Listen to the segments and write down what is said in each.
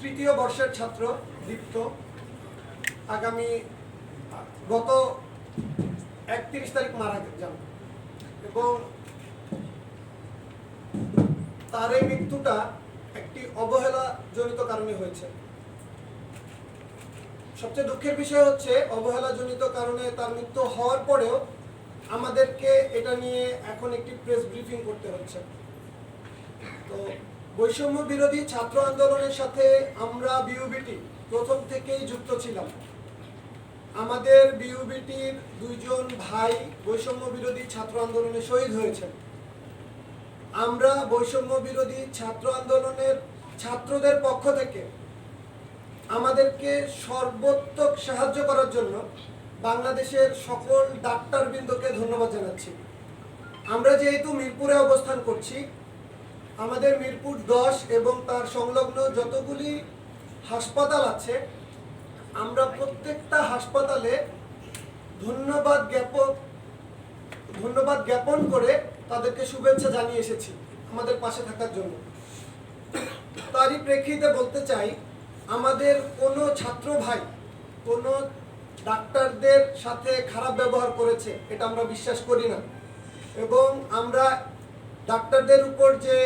তৃতীয় বর্ষের ছাত্র দীপ্ত। আগামী গত 31 তারিখ মারা যান এবং তার এই মৃত্যুটা একটি অবহেলা জনিত কারণে হয়েছে। সবচেয়ে দুঃখের বিষয় হচ্ছে অবহেলা জনিত কারণে তার মৃত্যু হওয়ার পরেও আমাদেরকে এটা নিয়ে এখন একটি প্রেস ব্রিফিং করতে হচ্ছে। তো বৈষম্য বিরোধী ছাত্র আন্দোলনের সাথে আমরা বিউবিটি প্রথম থেকেই যুক্ত ছিলাম। আমাদের বিউবিটির দুইজন ভাই বৈষম্য বিরোধী ছাত্র আন্দোলনে শহীদ হয়েছেন। আমরা বৈষম্য বিরোধী ছাত্র আন্দোলনের ছাত্রদের পক্ষ থেকে আমাদেরকে সর্বোত্তক সাহায্য করার জন্য বাংলাদেশের সকল ডাক্তারবৃন্দকে ধন্যবাদ জানাচ্ছি। আমরা যেহেতু মিরপুরে অবস্থান করছি, আমাদের মিরপুর 10 এবং তার সংলগ্ন যতগুলি হাসপাতাল আছে, আমরা প্রত্যেকটা হাসপাতালে ধন্যবাদ জ্ঞাপন করে তাদেরকে শুভেচ্ছা জানিয়ে এসেছি আমাদের পাশে থাকার জন্য। তারই প্রেক্ষিতে বলতে চাই, আমাদের কোনো ছাত্র ভাই কোনো ডাক্তারদের সাথে খারাপ ব্যবহার করেছে এটা আমরা বিশ্বাস করি না, এবং আমরা ডাক্তারদের উপর যে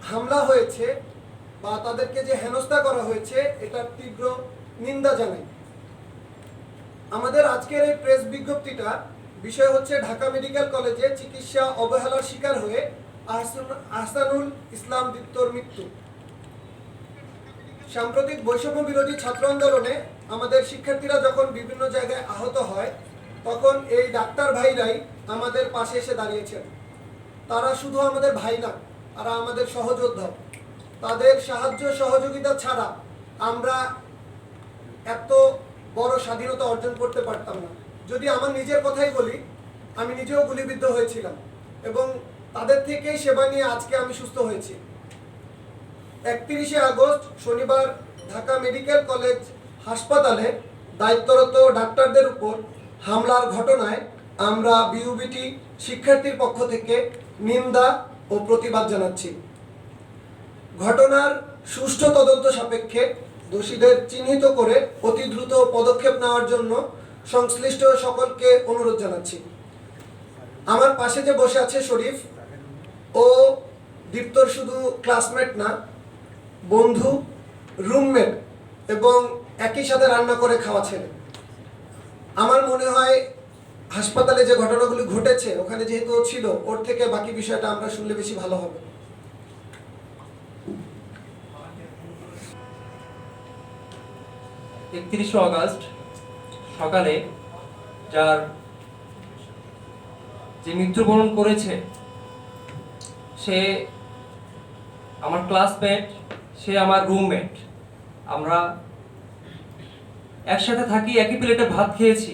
হামলা হয়েছে বা তাদেরকে যে হেনস্থা করা হয়েছে এটার তীব্র নিন্দা জানাই। আমাদের আজকের এই প্রেস বিজ্ঞপ্তিটা বিষয় হচ্ছে ঢাকা মেডিকেল কলেজে চিকিৎসা অবহেলার শিকার হয়ে আহসানুল ইসলাম দীপ্তর মৃত্যু। সাম্প্রতিক বৈষম্য বিরোধী ছাত্র আন্দোলনে আমাদের শিক্ষার্থীরা যখন বিভিন্ন জায়গায় আহত হয়, তখন এই ডাক্তার ভাইরাই আমাদের পাশে এসে দাঁড়িয়েছেন। তারা শুধু আমাদের ভাই না, তারা আমাদের সহযোদ্ধা। তাদের সাহায্য সহযোগিতা ছাড়া আমরা এত বড় স্বাধীনতা অর্জন করতে পারতাম না। যদি আমার নিজের কথাই বলি, আমি নিজেও গুলিবিদ্ধ হয়েছিলাম এবং তাদের থেকেই সেবা নিয়ে আজকে আমি সুস্থ হয়েছি। 31শে আগস্ট শনিবার ঢাকা মেডিকেল কলেজ হাসপাতালে দায়িত্বরত ডাক্তারদের উপর হামলার ঘটনায় আমরা বিউবিটি শিক্ষার্থীর পক্ষ থেকে নিন্দা ও প্রতিবাদ জানাচ্ছি। ঘটনার সুষ্ঠু তদন্ত সাপেক্ষে দোষীদের চিহ্নিত করে অতি দ্রুত পদক্ষেপ নেওয়ার জন্য সংশ্লিষ্ট সকলকে অনুরোধ জানাচ্ছি। আমার পাশে যে বসে আছে শরীফ, ও দীপ্তর শুধু ক্লাসমেট না, বন্ধু, রুমমেট এবং একই সাথে রান্না করে খাওয়া ছেলে। আমার মনে হয় হাসপাতালে যে ঘটনাগুলি ঘটেছে ওখানে যেহেতু ছিল, ওর থেকে বাকি বিষয়টা আমরা শুনলে বেশি ভালো হবে। 31শে আগস্ট সকালে যার যে মৃত্যুবরণ করেছে সে আমার ক্লাসমেট, সে আমার রুমমেট। আমরা একসাথে থাকি, একই প্লেটে ভাত খেয়েছি।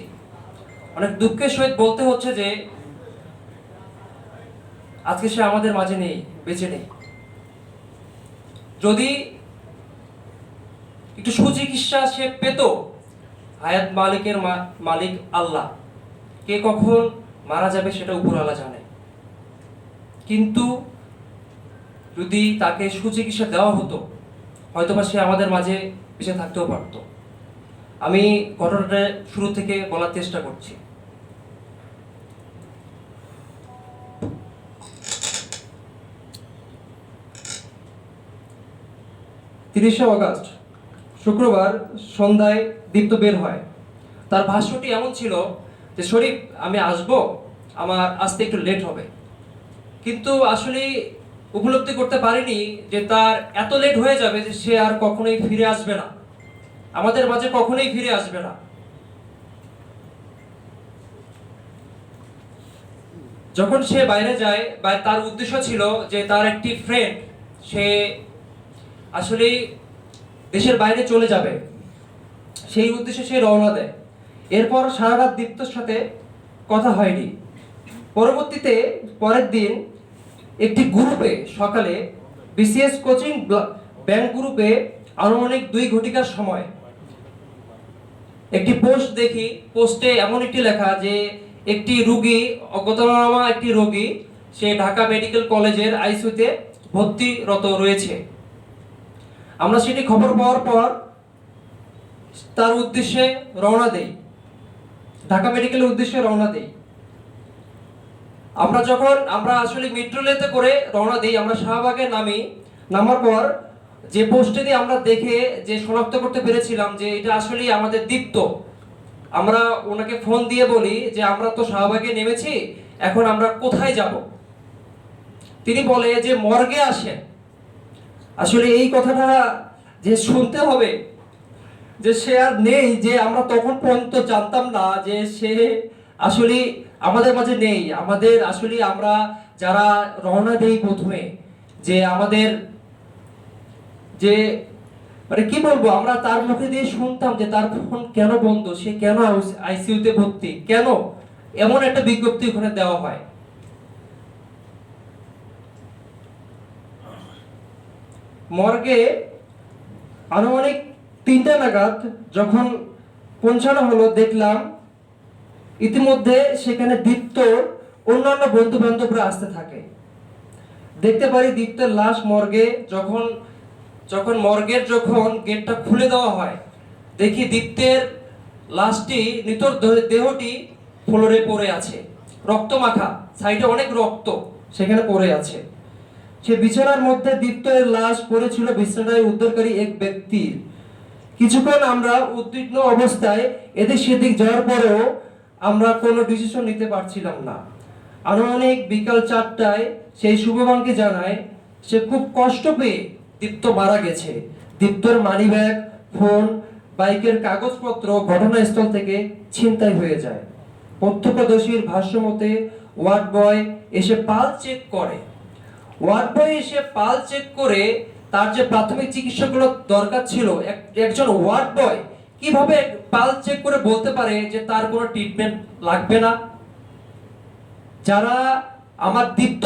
অনেক দুঃখের সহিত বলতে হচ্ছে যে আজকে সে আমাদের মাঝে নেই, বেঁচে নেই। যদি একটু সুচিকিৎসা সে পেত, হায়াত মালিকের মালিক আল্লাহ, কে কখন মারা যাবে সেটা উপরওয়ালা জানে। কিন্তু যদি তাকে সুচিকিৎসা দেওয়া হতো, হয়তোবা সে আমাদের মাঝে বেঁচে থাকতেও পারত। আমি ঘটনাটা শুরু থেকে বলার চেষ্টা করছি। তিরিশে আগস্ট শুক্রবার সন্ধ্যায় দীপ্ত বের হয়। তার ভাষ্যটি এমন ছিল যে, শরীফ আমি আসবো, আমার আসতে একটু লেট হবে। কিন্তু আসলে উপলব্ধি করতে পারিনি যে তার এত লেট হয়ে যাবে যে সে আর কখনোই ফিরে আসবে না, আমাদের মাঝে কখনোই ফিরে আসবে না। যখন সে বাইরে যায়, তার উদ্দেশ্য ছিল যে তার একটি ফ্রেন্ড সে আসলে দেশের বাইরে চলে যাবে, সেই উদ্দেশ্যে সে রওনা দেয়। এরপর সারা রাত দীপ্তর সাথে কথা হয়নি। পরবর্তীতে পরের দিন একটি গ্রুপে সকালে বিসিএস কোচিং ব্যাংক গ্রুপে আনুমানিক 2 ঘটিকার সময় একটি পোস্ট দেখি। পোস্টে এমন একটি লেখা যে একটি রোগী, অজ্ঞাতনামা একটি রোগী, সে ঢাকা মেডিকেল কলেজের আইসিইউতে ভর্তিরত রয়েছে। আমরা সেটি খবর পাওয়ার পর তার উদ্দেশ্যে রওনা দেই, ঢাকা মেডিকেলের উদ্দেশ্যে রওনা দেই। আমরা আসলে মেট্রোলেতে করে রওনা দিই, আমরা শাহবাগে নামার পর যে পোস্টে দিয়ে আমরা দেখে যে শনাক্ত করতে পেরেছিলাম যে এটা আসলে আমাদের দীপ্ত, আমরা ওনাকে ফোন দিয়ে বলি যে আমরা তো শাহবাগে নেমেছি, এখন আমরা কোথায় যাব? তিনি বলে যে মর্গে আসেন। আসলে এই কথাটা যে শুনতে হবে যে সে আর নেই, যে আমরা তখন পর্যন্ত জানতাম না যে সে আসলে আমাদের মাঝে নেই। আমাদের আসলে আমরা যারা রওনা দেই প্রথমে, যে আমাদের যে মানে কি বলবো, আমরা তার মুখে দিয়ে শুনতাম যে তার ফোন কেন বন্ধ, সে কেন আইসিইউতে ভর্তি, কেন এমন একটা বিজ্ঞপ্তি ওখানে দেওয়া হয়। মর্গে আনুমানিক 3টা নাগাদ যখন পৌঁছানো হলো, দেখলাম ইতিমধ্যে সেখানে দীপ্তর অন্যান্য বন্ধু বান্ধবরা আসতে থাকে। দেখতে পারি দীপ্তের লাশ মর্গে যখন মর্গের গেটটা খুলে দেওয়া হয়, দেখি দীপ্তের লাশটি নিতর দেহটি ফ্লোরে পড়ে আছে, রক্ত মাখা, সাইডে অনেক রক্ত সেখানে পড়ে আছে। সে বিছানার মধ্যে দীপ্তের লাশ পড়েছিল, বিছানায় উদ্ধারকারী এক ব্যক্তির। কিছুক্ষণ আমরা উদ্বিগ্ন অবস্থায় এদিক সেদিক যাওয়ার পরেও আমরা কোনো ডিসিশন নিতে পারছিলাম না। আনুমানিক বিকাল 4টায় সেই শুভবানকে জানায় সে খুব কষ্ট পেয়ে দীপ্ত মারা গেছে। দীপ্তর মানিব্যাগ, ফোন, বাইকের কাগজপত্র ঘটনাস্থল থেকে ছিনতাই হয়ে যায়। প্রত্যক্ষদর্শীর ভাষ্য মতে ওয়ার্ড বয় এসে পাল চেক করে তার যে প্রাথমিক চিকিৎসাগুলো দরকার ছিল, একজন ওয়ার্ড বয় কিভাবে পাল চেক করে বলতে পারে যে তার কোনো ট্রিটমেন্ট লাগবে না? যারা আমার দীপ্ত